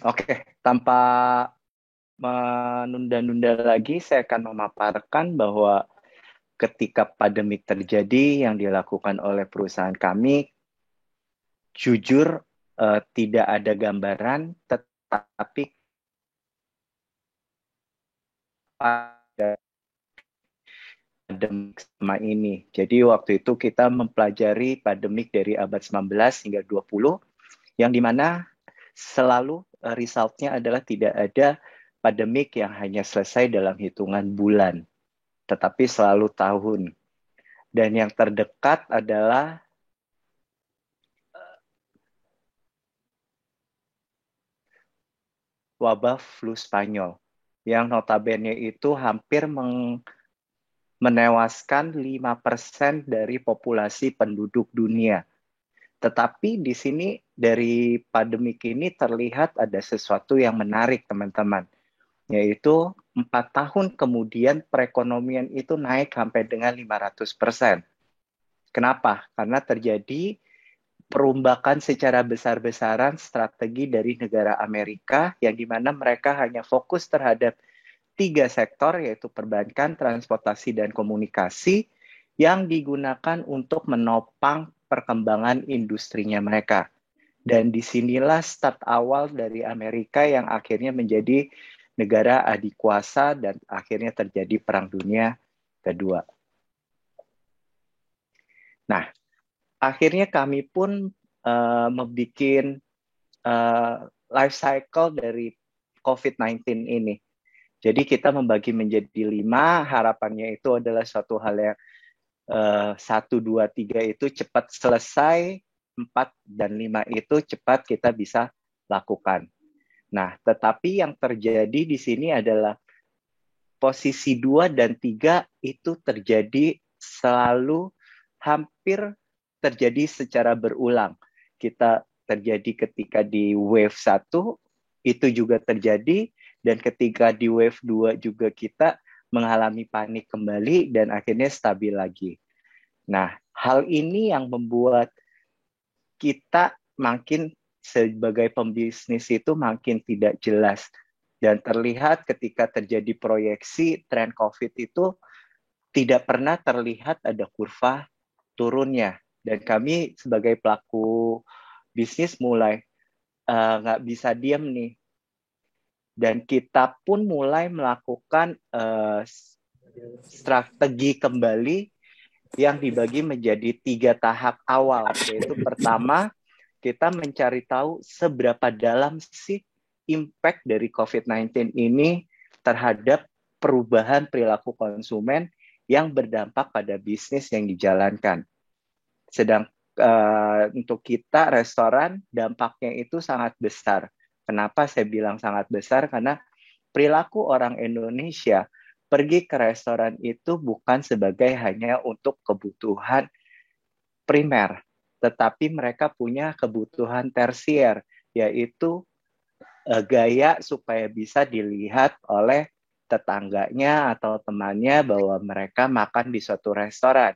Oke, tanpa menunda-nunda lagi, saya akan memaparkan bahwa ketika pandemik terjadi, yang dilakukan oleh perusahaan kami, jujur tidak ada gambaran, tetapi pada pandemik sama ini. Jadi waktu itu kita mempelajari pandemik dari abad 19 hingga 20, yang dimana selalu resultnya adalah tidak ada pandemik yang hanya selesai dalam hitungan bulan, tetapi selalu tahun. Dan yang terdekat adalah wabah flu Spanyol, yang notabene itu hampir menewaskan 5% dari populasi penduduk dunia. Tetapi di sini dari pandemik ini terlihat ada sesuatu yang menarik, teman-teman, yaitu 4 tahun kemudian perekonomian itu naik sampai dengan 500%. Kenapa? Karena terjadi perombakan secara besar-besaran strategi dari negara Amerika, yang dimana mereka hanya fokus terhadap 3 sektor, yaitu perbankan, transportasi, dan komunikasi, yang digunakan untuk menopang perkembangan industrinya mereka. Dan disinilah start awal dari Amerika yang akhirnya menjadi negara adikuasa dan akhirnya terjadi Perang Dunia Kedua. Nah, akhirnya kami pun membuat life cycle dari COVID-19 ini. Jadi kita membagi menjadi 5, harapannya itu adalah suatu hal yang 1, 2, 3 itu cepat selesai, 4 dan 5 itu cepat kita bisa lakukan. Nah, tetapi yang terjadi di sini adalah posisi 2 dan 3 itu terjadi selalu hampir terjadi secara berulang. Kita terjadi ketika di wave 1, itu juga terjadi, dan ketika di wave 2 juga kita mengalami panik kembali dan akhirnya stabil lagi. Nah, hal ini yang membuat kita makin sebagai pembisnis itu makin tidak jelas. Dan terlihat ketika terjadi proyeksi tren COVID itu tidak pernah terlihat ada kurva turunnya. Dan kami sebagai pelaku bisnis mulai nggak bisa diam nih. Dan kita pun mulai melakukan strategi kembali yang dibagi menjadi 3 tahap awal. Yaitu pertama, kita mencari tahu seberapa dalam sih impact dari COVID-19 ini terhadap perubahan perilaku konsumen yang berdampak pada bisnis yang dijalankan. Sedang untuk kita restoran dampaknya itu sangat besar. Kenapa saya bilang sangat besar? Karena perilaku orang Indonesia pergi ke restoran itu bukan sebagai hanya untuk kebutuhan primer, tetapi mereka punya kebutuhan tersier, yaitu gaya supaya bisa dilihat oleh tetangganya atau temannya bahwa mereka makan di suatu restoran.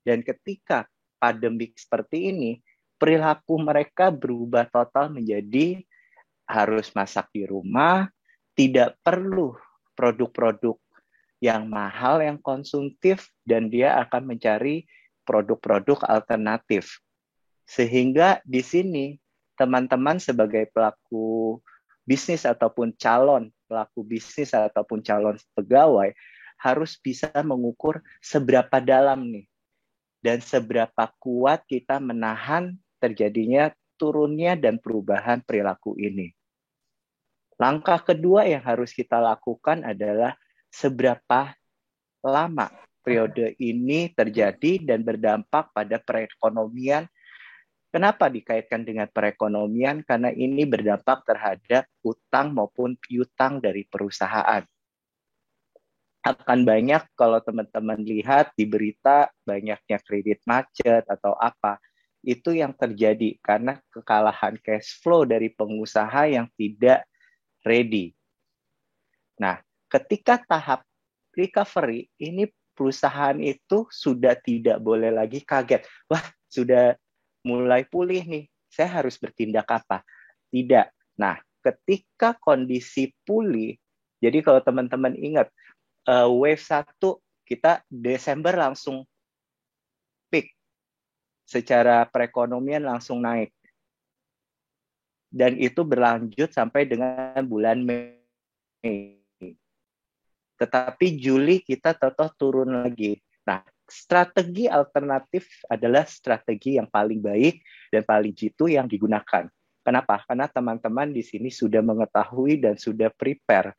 Dan ketika pandemik seperti ini, perilaku mereka berubah total menjadi harus masak di rumah, tidak perlu produk-produk yang mahal, yang konsumtif, dan dia akan mencari produk-produk alternatif. Sehingga di sini teman-teman sebagai pelaku bisnis ataupun calon pelaku bisnis ataupun calon pegawai harus bisa mengukur seberapa dalam nih dan seberapa kuat kita menahan terjadinya turunnya dan perubahan perilaku ini. Langkah kedua yang harus kita lakukan adalah seberapa lama periode ini terjadi dan berdampak pada perekonomian. Kenapa dikaitkan dengan perekonomian? Karena ini berdampak terhadap utang maupun piutang dari perusahaan. Akan banyak kalau teman-teman lihat di berita banyaknya kredit macet atau apa. Itu yang terjadi karena kekalahan cash flow dari pengusaha yang tidak ready. Nah, ketika tahap recovery, ini perusahaan itu sudah tidak boleh lagi kaget. Wah, sudah mulai pulih nih, saya harus bertindak apa? Tidak. Nah, ketika kondisi pulih, jadi kalau teman-teman ingat, wave 1 kita Desember langsung peak, secara perekonomian langsung naik. Dan itu berlanjut sampai dengan bulan Mei. Tetapi Juli kita tetap turun lagi. Nah, strategi alternatif adalah strategi yang paling baik dan paling jitu yang digunakan. Kenapa? Karena teman-teman di sini sudah mengetahui dan sudah prepare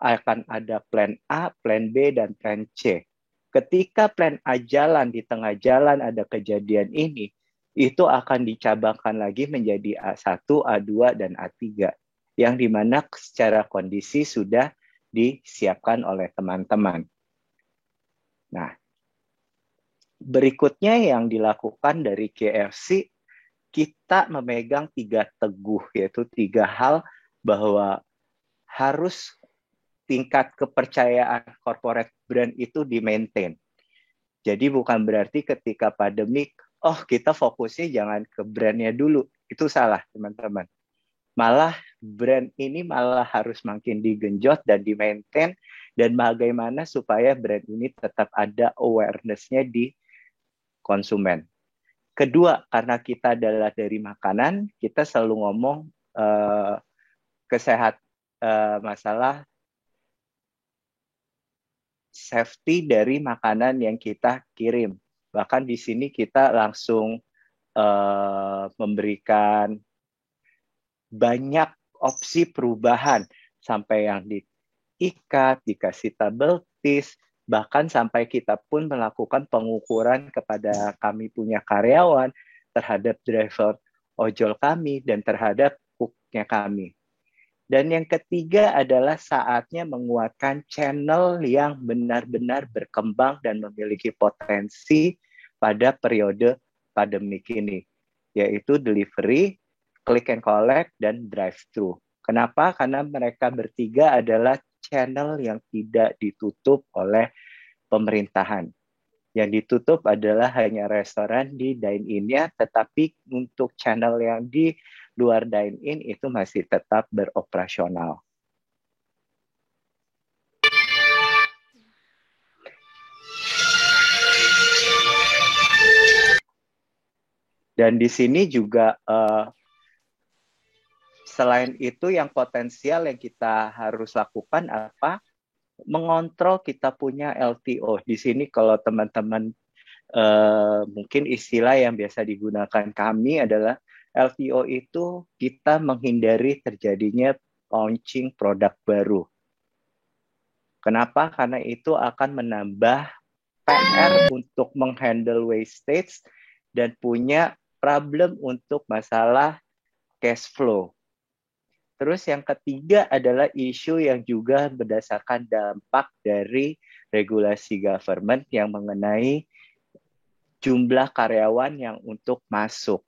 akan ada plan A, plan B, dan plan C. Ketika plan A jalan, di tengah jalan ada kejadian ini, itu akan dicabangkan lagi menjadi A1, A2, dan A3. Yang dimana secara kondisi sudah disiapkan oleh teman-teman. Nah, berikutnya yang dilakukan dari KFC, kita memegang 3 teguh, yaitu 3 hal bahwa harus tingkat kepercayaan corporate brand itu di-maintain. Jadi bukan berarti ketika pandemik, oh kita fokusnya jangan ke brandnya dulu. Itu salah, teman-teman. Malah brand ini malah harus makin digenjot dan di-maintain, dan bagaimana supaya brand ini tetap ada awareness-nya di konsumen. Kedua, karena kita adalah dari makanan, kita selalu ngomong masalah safety dari makanan yang kita kirim. Bahkan di sini kita langsung memberikan banyak opsi perubahan, sampai yang diikat, dikasih tabel tis, bahkan sampai kita pun melakukan pengukuran kepada kami punya karyawan, terhadap driver ojol kami, dan terhadap cooknya kami. Dan yang ketiga adalah saatnya menguatkan channel yang benar-benar berkembang dan memiliki potensi pada periode pandemik ini, yaitu delivery, click and collect, dan drive-thru. Kenapa? Karena mereka bertiga adalah channel yang tidak ditutup oleh pemerintahan. Yang ditutup adalah hanya restoran di dine-in-nya, tetapi untuk channel yang di luar dine-in itu masih tetap beroperasional. Dan di sini juga selain itu yang potensial yang kita harus lakukan apa? Mengontrol kita punya LTO. Di sini kalau teman-teman mungkin istilah yang biasa digunakan kami adalah LTO itu kita menghindari terjadinya launching produk baru. Kenapa? Karena itu akan menambah PR untuk menghandle wastage dan punya problem untuk masalah cash flow. Terus yang ketiga adalah isu yang juga berdasarkan dampak dari regulasi government yang mengenai jumlah karyawan yang untuk masuk.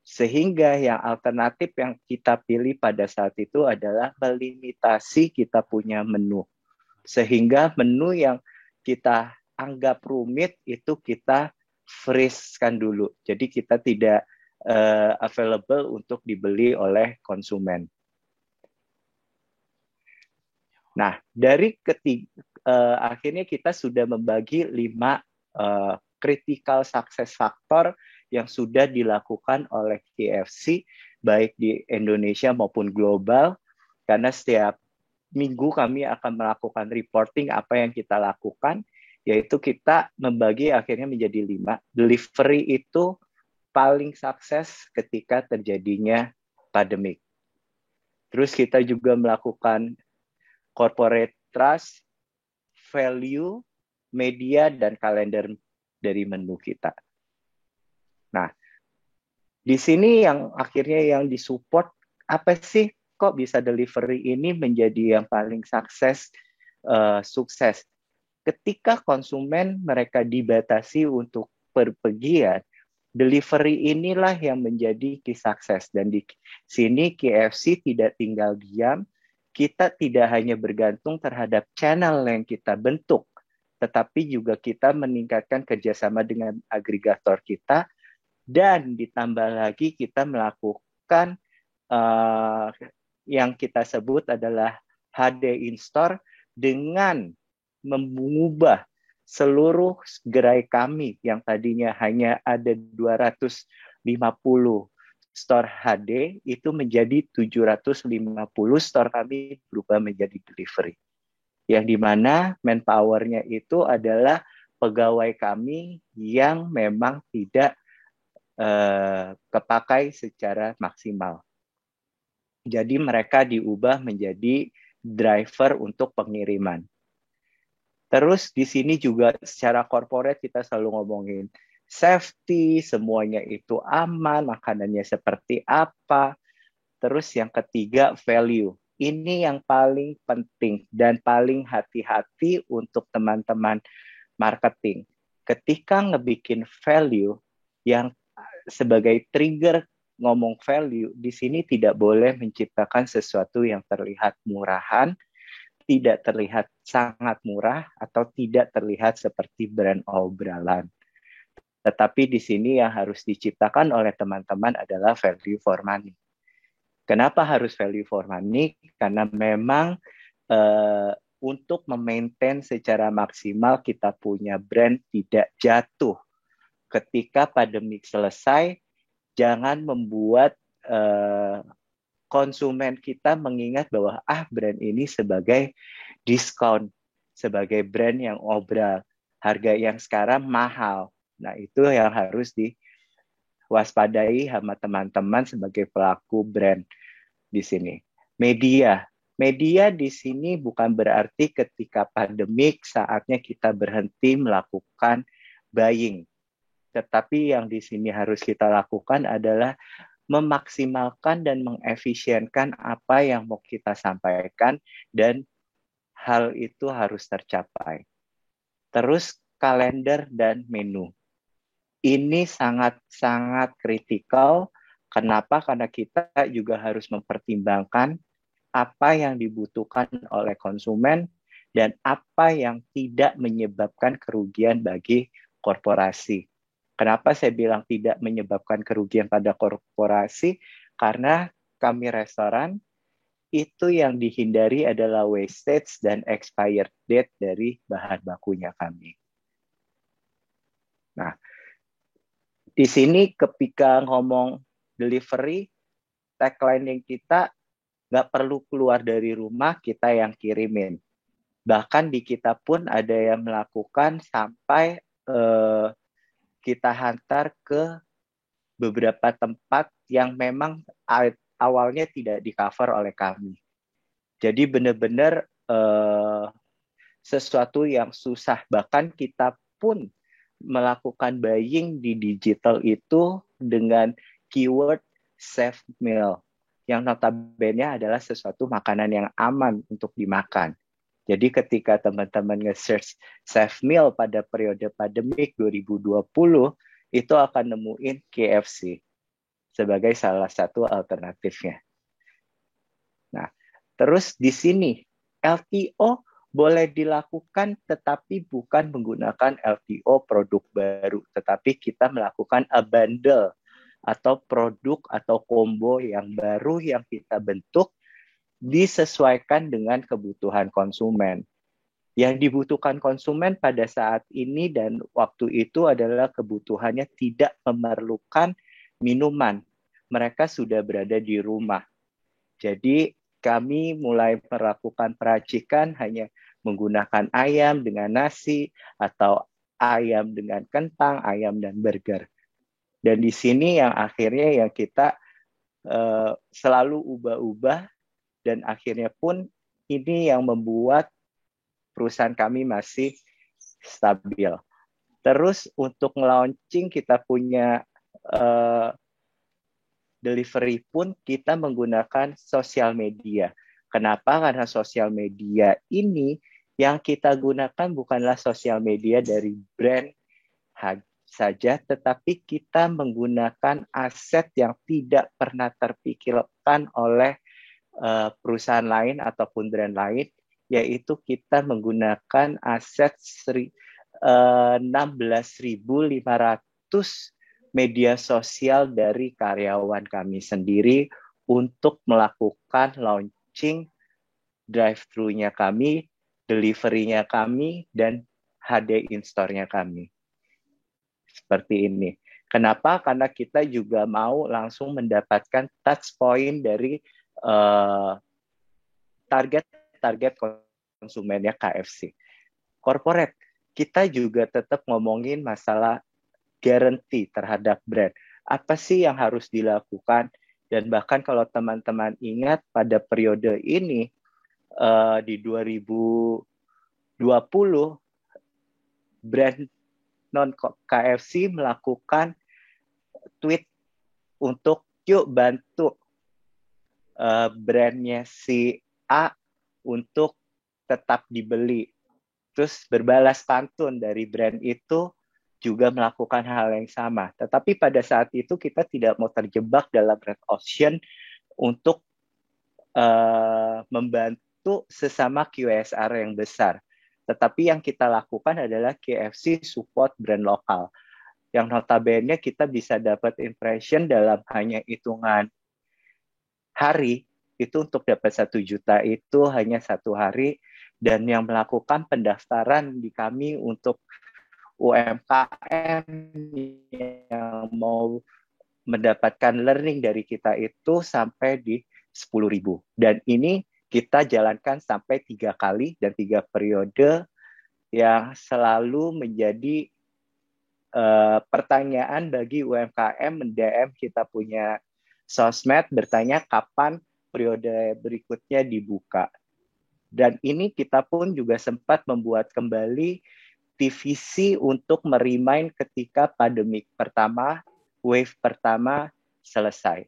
Sehingga yang alternatif yang kita pilih pada saat itu adalah melimitasi kita punya menu. Sehingga menu yang kita anggap rumit itu kita freeze-kan dulu. Jadi kita tidak available untuk dibeli oleh konsumen. Nah, dari akhirnya kita sudah membagi 5 critical success factor yang sudah dilakukan oleh KFC, baik di Indonesia maupun global, karena setiap minggu kami akan melakukan reporting apa yang kita lakukan, yaitu kita membagi akhirnya menjadi 5. Delivery itu paling sukses ketika terjadinya pandemik. Terus kita juga melakukan corporate trust, value, media, dan kalender dari menu kita. Nah, di sini yang akhirnya yang disupport, apa sih kok bisa delivery ini menjadi yang paling sukses? Ketika konsumen mereka dibatasi untuk perpergian, delivery inilah yang menjadi key success. Dan di sini KFC tidak tinggal diam, kita tidak hanya bergantung terhadap channel yang kita bentuk, tetapi juga kita meningkatkan kerjasama dengan agregator kita, dan ditambah lagi kita melakukan yang kita sebut adalah HD in-store dengan mengubah seluruh gerai kami yang tadinya hanya ada 250 store HD itu menjadi 750 store kami berubah menjadi delivery. Yang dimana manpower-nya itu adalah pegawai kami yang memang tidak kepakai secara maksimal. Jadi mereka diubah menjadi driver untuk pengiriman. Terus di sini juga secara corporate kita selalu ngomongin safety, semuanya itu aman, makanannya seperti apa. Terus yang ketiga value. Ini yang paling penting dan paling hati-hati untuk teman-teman marketing. Ketika ngebikin value yang sebagai trigger ngomong value, di sini tidak boleh menciptakan sesuatu yang terlihat murahan, tidak terlihat sangat murah, atau tidak terlihat seperti brand obrolan. Tetapi di sini yang harus diciptakan oleh teman-teman adalah value for money. Kenapa harus value for money? Karena memang untuk memaintain secara maksimal kita punya brand tidak jatuh. Ketika pandemi selesai, jangan membuat konsumen kita mengingat bahwa brand ini sebagai diskon, sebagai brand yang obral, harga yang sekarang mahal. Nah, itu yang harus diwaspadai sama teman-teman sebagai pelaku brand di sini. Media di sini bukan berarti ketika pandemik saatnya kita berhenti melakukan buying. Tetapi yang di sini harus kita lakukan adalah memaksimalkan dan mengefisienkan apa yang mau kita sampaikan dan hal itu harus tercapai. Terus kalender dan menu. Ini sangat-sangat kritikal. Kenapa? Karena kita juga harus mempertimbangkan apa yang dibutuhkan oleh konsumen dan apa yang tidak menyebabkan kerugian bagi korporasi. Kenapa saya bilang tidak menyebabkan kerugian pada korporasi? Karena kami restoran, itu yang dihindari adalah wastage dan expired date dari bahan bakunya kami. Nah, di sini ketika ngomong delivery, tagline kita nggak perlu keluar dari rumah, kita yang kirimin. Bahkan di kita pun ada yang melakukan sampai kita hantar ke beberapa tempat yang memang awalnya tidak di-cover oleh kami. Jadi benar-benar sesuatu yang susah. Bahkan kita pun melakukan buying di digital itu dengan keyword safe meal. Yang notabene adalah sesuatu makanan yang aman untuk dimakan. Jadi ketika teman-teman nge-search safe meal pada periode pandemik 2020, itu akan nemuin KFC sebagai salah satu alternatifnya. Nah, terus di sini LTO boleh dilakukan tetapi bukan menggunakan LTO produk baru, tetapi kita melakukan a bundle atau produk atau combo yang baru yang kita bentuk disesuaikan dengan kebutuhan konsumen. Yang dibutuhkan konsumen pada saat ini dan waktu itu adalah kebutuhannya tidak memerlukan minuman. Mereka sudah berada di rumah. Jadi kami mulai melakukan peracikan hanya menggunakan ayam dengan nasi atau ayam dengan kentang, ayam dan burger. Dan di sini yang akhirnya yang kita selalu ubah-ubah dan akhirnya pun ini yang membuat perusahaan kami masih stabil. Terus untuk launching kita punya delivery pun kita menggunakan sosial media. Kenapa? Karena sosial media ini yang kita gunakan bukanlah sosial media dari brand saja, tetapi kita menggunakan aset yang tidak pernah terpikirkan oleh perusahaan lain ataupun brand lain, yaitu kita menggunakan aset 16.500 media sosial dari karyawan kami sendiri untuk melakukan launching drive-thru-nya kami, delivery-nya kami, dan HD in-store-nya kami. Seperti ini. Kenapa? Karena kita juga mau langsung mendapatkan touch point dari target konsumennya KFC. Corporate, kita juga tetap ngomongin masalah guarantee terhadap brand. Apa sih yang harus dilakukan? Dan bahkan kalau teman-teman ingat pada periode ini, di 2020, brand non-KFC melakukan tweet untuk yuk bantu brandnya si A untuk tetap dibeli. Terus berbalas pantun dari brand itu juga melakukan hal yang sama. Tetapi pada saat itu kita tidak mau terjebak dalam red ocean untuk membantu sesama QSR yang besar. Tetapi yang kita lakukan adalah KFC support brand lokal. Yang notabene kita bisa dapat impression dalam hanya hitungan hari, itu untuk dapat 1 juta itu hanya 1 hari, dan yang melakukan pendaftaran di kami untuk UMKM yang mau mendapatkan learning dari kita itu sampai di 10.000. Dan ini kita jalankan sampai 3 kali dan 3 periode yang selalu menjadi pertanyaan bagi UMKM mend-DM kita punya sosmed bertanya kapan periode berikutnya dibuka. Dan ini kita pun juga sempat membuat kembali TVC untuk merimain ketika pandemik pertama, wave pertama selesai.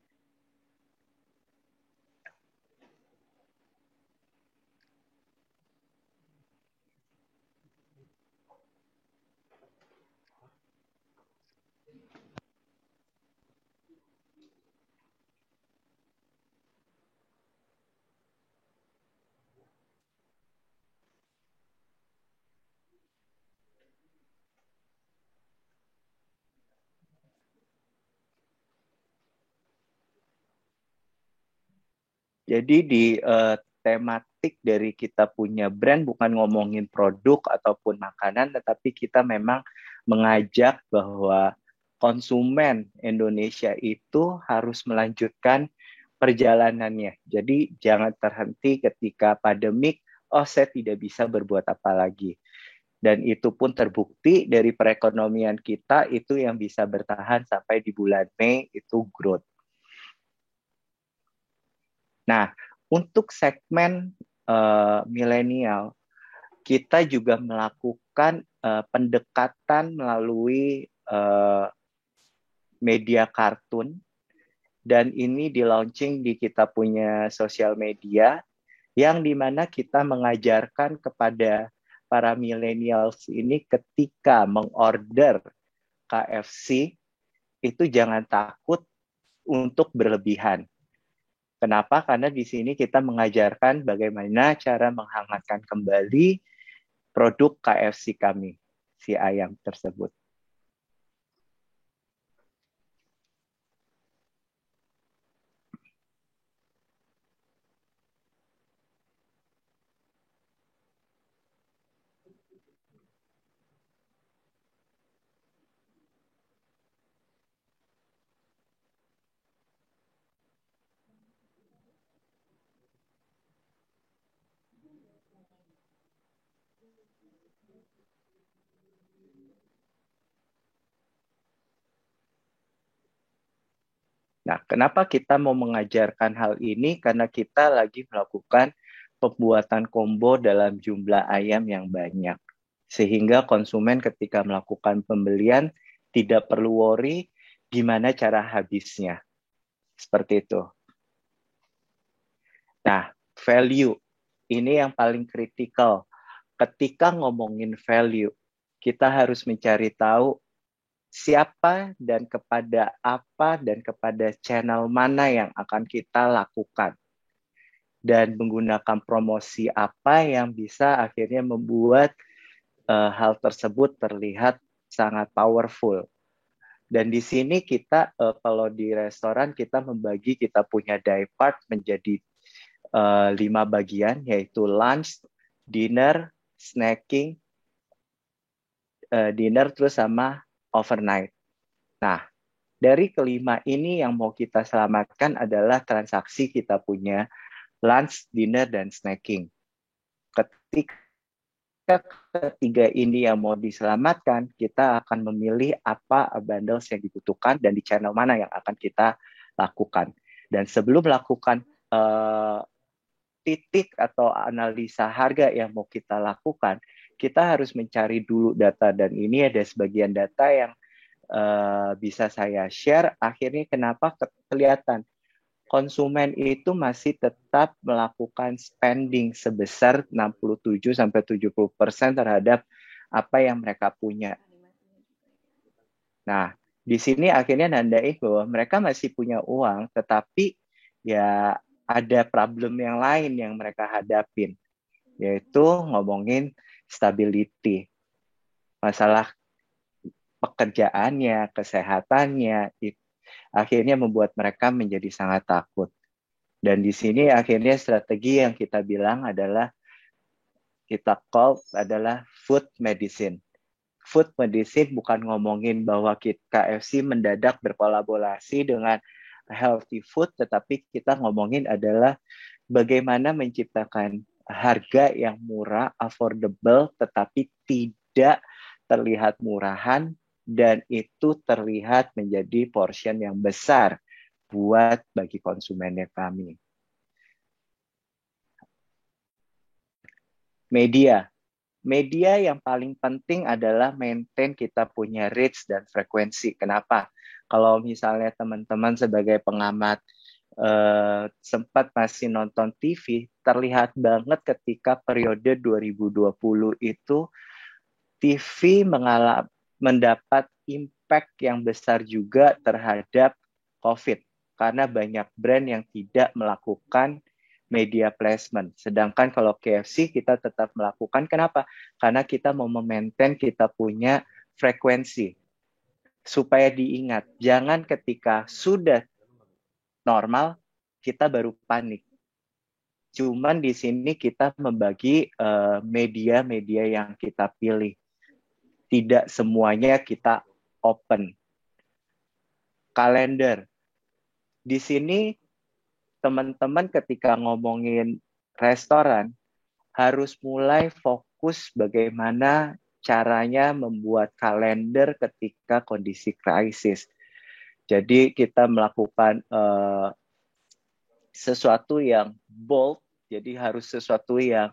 Jadi di tematik dari kita punya brand bukan ngomongin produk ataupun makanan, tetapi kita memang mengajak bahwa konsumen Indonesia itu harus melanjutkan perjalanannya. Jadi jangan terhenti ketika pandemik, oh saya tidak bisa berbuat apa lagi. Dan itu pun terbukti dari perekonomian kita itu yang bisa bertahan sampai di bulan Mei itu growth. Nah, untuk segmen milenial, kita juga melakukan pendekatan melalui media kartun, dan ini di launching di kita punya sosial media, yang dimana kita mengajarkan kepada para millennials ini ketika mengorder KFC, itu jangan takut untuk berlebihan. Kenapa? Karena di sini kita mengajarkan bagaimana cara menghangatkan kembali produk KFC kami, si ayam tersebut. Nah, kenapa kita mau mengajarkan hal ini? Karena kita lagi melakukan pembuatan combo dalam jumlah ayam yang banyak. Sehingga konsumen ketika melakukan pembelian tidak perlu worry gimana cara habisnya. Seperti itu. Nah, value. Ini yang paling kritikal. Ketika ngomongin value, kita harus mencari tahu siapa dan kepada apa dan kepada channel mana yang akan kita lakukan. Dan menggunakan promosi apa yang bisa akhirnya membuat hal tersebut terlihat sangat powerful. Dan di sini kita kalau di restoran kita membagi, kita punya day part menjadi 5 bagian, yaitu lunch, dinner, snacking, dinner terus sama overnight. Nah, dari kelima ini yang mau kita selamatkan adalah transaksi kita punya lunch, dinner, dan snacking. Ketika ketiga ini yang mau diselamatkan, kita akan memilih apa bundles yang dibutuhkan dan di channel mana yang akan kita lakukan. Dan sebelum melakukan titik atau analisa harga yang mau kita lakukan, kita harus mencari dulu data. Dan ini ada sebagian data yang bisa saya share. Akhirnya kenapa kelihatan konsumen itu masih tetap melakukan spending sebesar 67-70% terhadap apa yang mereka punya. Nah, di sini akhirnya nandain bahwa mereka masih punya uang, tetapi ya ada problem yang lain yang mereka hadapin, yaitu ngomongin stability, masalah pekerjaannya, kesehatannya, akhirnya membuat mereka menjadi sangat takut. Dan di sini akhirnya strategi yang kita bilang adalah kita call adalah food medicine. Food medicine bukan ngomongin bahwa KFC mendadak berkolaborasi dengan healthy food, tetapi kita ngomongin adalah bagaimana menciptakan harga yang murah, affordable, tetapi tidak terlihat murahan, dan itu terlihat menjadi portion yang besar buat bagi konsumennya kami. Media yang paling penting adalah maintain kita punya reach dan frekuensi. Kenapa? Kalau misalnya teman-teman sebagai pengamat sempat masih nonton TV, terlihat banget ketika periode 2020 itu TV mendapat impact yang besar juga terhadap COVID. Karena banyak brand yang tidak melakukan media placement. Sedangkan kalau KFC kita tetap melakukan. Kenapa? Karena kita mau memaintain kita punya frekuensi. Supaya diingat, jangan ketika sudah normal, kita baru panik. Cuman di sini kita membagi media-media yang kita pilih. Tidak semuanya kita open. Kalender. Di sini teman-teman ketika ngomongin restoran harus mulai fokus bagaimana caranya membuat kalender ketika kondisi krisis. Jadi kita melakukan sesuatu yang bold, jadi harus sesuatu yang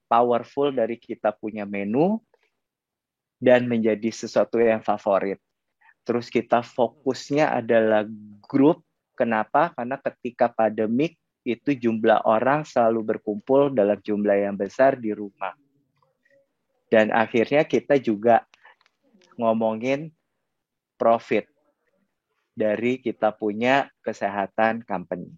powerful dari kita punya menu dan menjadi sesuatu yang favorit. Terus kita fokusnya adalah grup. Kenapa? Karena ketika pandemik itu jumlah orang selalu berkumpul dalam jumlah yang besar di rumah. Dan akhirnya kita juga ngomongin profit dari kita punya kesehatan company.